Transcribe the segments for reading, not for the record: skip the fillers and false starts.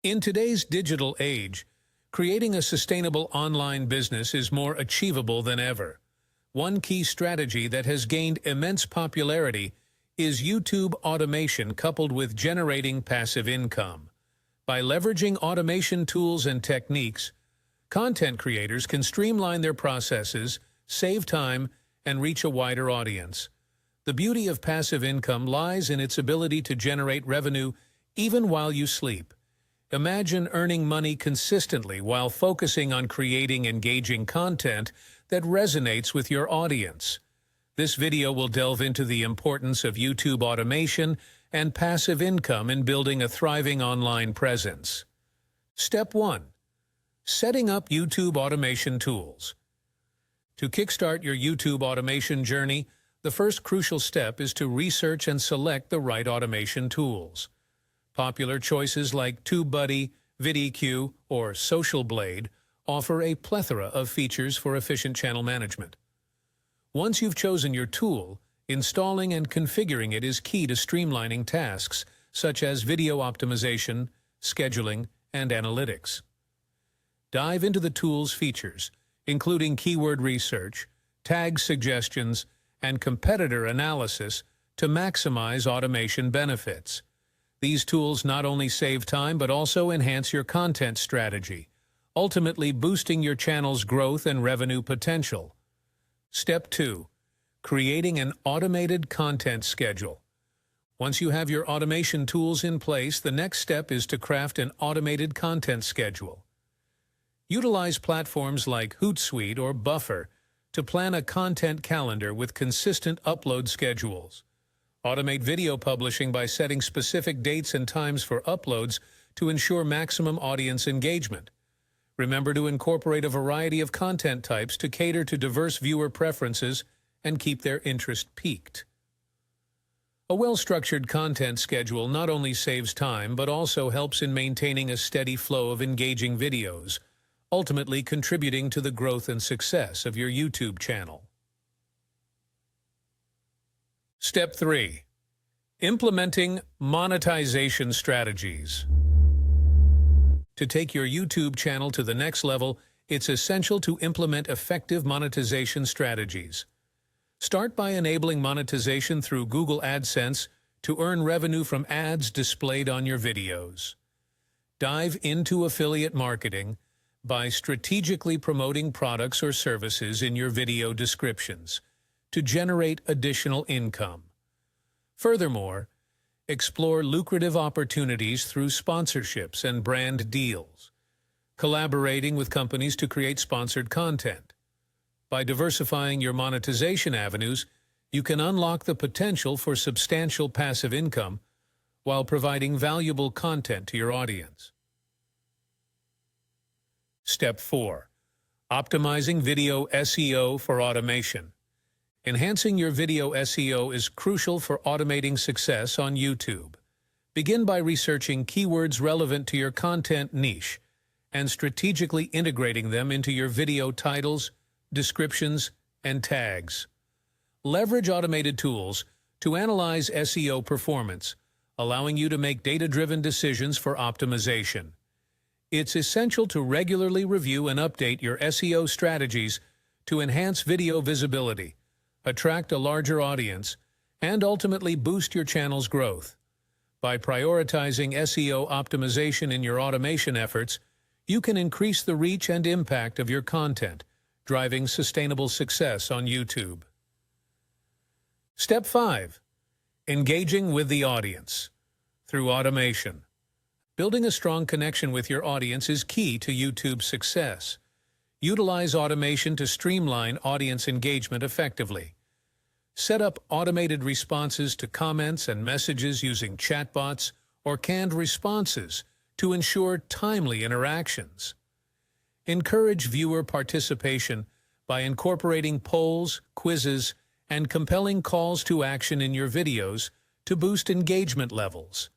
In today's digital age, creating a sustainable online business is more achievable than ever. One key strategy that has gained immense popularity is YouTube automation coupled with generating passive income. By leveraging automation tools and techniques, content creators can streamline their processes, save time, and reach a wider audience. The beauty of passive income lies in its ability to generate revenue even while you sleep. Imagine earning money consistently while focusing on creating engaging content that resonates with your audience. This video will delve into the importance of YouTube automation and passive income in building a thriving online presence. Step 1. Setting up YouTube automation tools. To kickstart your YouTube automation journey, the first crucial step is to research and select the right automation tools. Popular choices like TubeBuddy, VidEQ, or Social Blade offer a plethora of features for efficient channel management. Once you've chosen your tool, installing and configuring it is key to streamlining tasks such as video optimization, scheduling, and analytics. Dive into the tool's features, including keyword research, tag suggestions, and competitor analysis to maximize automation benefits. These tools not only save time but also enhance your content strategy, ultimately boosting your channel's growth and revenue potential. Step 2. Creating an automated content schedule. Once you have your automation tools in place, the next step is to craft an automated content schedule. Utilize platforms like Hootsuite or Buffer to plan a content calendar with consistent upload schedules. Automate video publishing by setting specific dates and times for uploads to ensure maximum audience engagement. Remember to incorporate a variety of content types to cater to diverse viewer preferences and keep their interest peaked. A well-structured content schedule not only saves time but also helps in maintaining a steady flow of engaging videos, ultimately contributing to the growth and success of your YouTube channel. Step 3. Implementing monetization strategies. To take your YouTube channel to the next level, it's essential to implement effective monetization strategies. Start by enabling monetization through Google AdSense to earn revenue from ads displayed on your videos. Dive into affiliate marketing by strategically promoting products or services in your video descriptions to generate additional income. Furthermore, explore lucrative opportunities through sponsorships and brand deals, collaborating with companies to create sponsored content. By diversifying your monetization avenues, you can unlock the potential for substantial passive income while providing valuable content to your audience. Step 4. Optimizing video SEO for automation. Enhancing your video SEO is crucial for automating success on YouTube. Begin by researching keywords relevant to your content niche and strategically integrating them into your video titles, descriptions, and tags. Leverage automated tools to analyze SEO performance, allowing you to make data-driven decisions for optimization. It's essential to regularly review and update your SEO strategies to enhance video visibility, attract a larger audience, and ultimately boost your channel's growth. By prioritizing SEO optimization in your automation efforts, you can increase the reach and impact of your content, driving sustainable success on YouTube. Step 5. Engaging with the audience through automation. Building a strong connection with your audience is key to YouTube's success. Utilize automation to streamline audience engagement effectively. Set up automated responses to comments and messages using chatbots or canned responses to ensure timely interactions. Encourage viewer participation by incorporating polls, quizzes, and compelling calls to action in your videos to boost engagement levels.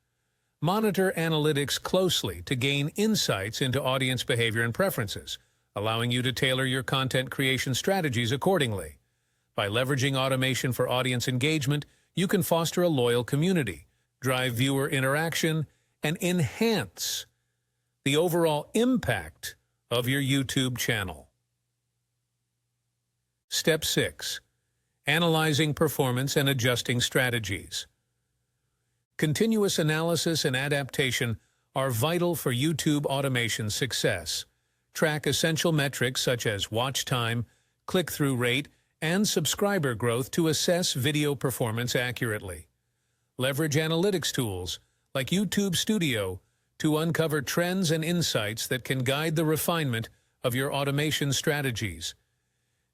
Monitor analytics closely to gain insights into audience behavior and preferences, allowing you to tailor your content creation strategies accordingly. By leveraging automation for audience engagement, you can foster a loyal community, drive viewer interaction, and enhance the overall impact of your YouTube channel. Step 6. Analyzing performance and adjusting strategies. Continuous analysis and adaptation are vital for YouTube automation success. Track essential metrics such as watch time, click-through rate, and subscriber growth to assess video performance accurately. Leverage analytics tools like YouTube Studio to uncover trends and insights that can guide the refinement of your automation strategies.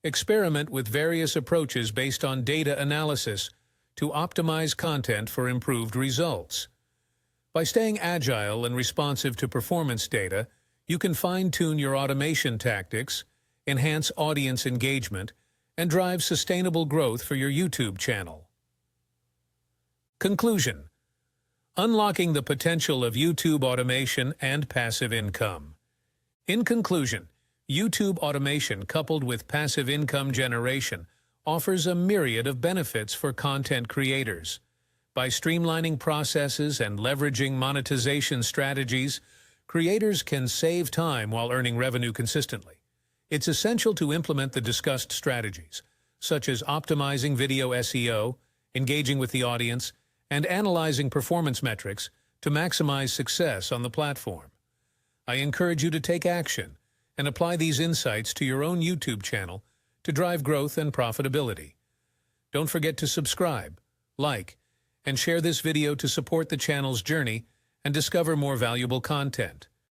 Experiment with various approaches based on data analysis to optimize content for improved results. By staying agile and responsive to performance data, you can fine-tune your automation tactics, enhance audience engagement, and drive sustainable growth for your YouTube channel. Conclusion: unlocking the potential of YouTube automation and passive income. In conclusion, YouTube automation coupled with passive income generation offers a myriad of benefits for content creators. By streamlining processes and leveraging monetization strategies, creators can save time while earning revenue consistently. It's essential to implement the discussed strategies, such as optimizing video SEO, engaging with the audience, and analyzing performance metrics to maximize success on the platform. I encourage you to take action and apply these insights to your own YouTube channel to drive growth and profitability. Don't forget to subscribe, like, and share this video to support the channel's journey and discover more valuable content.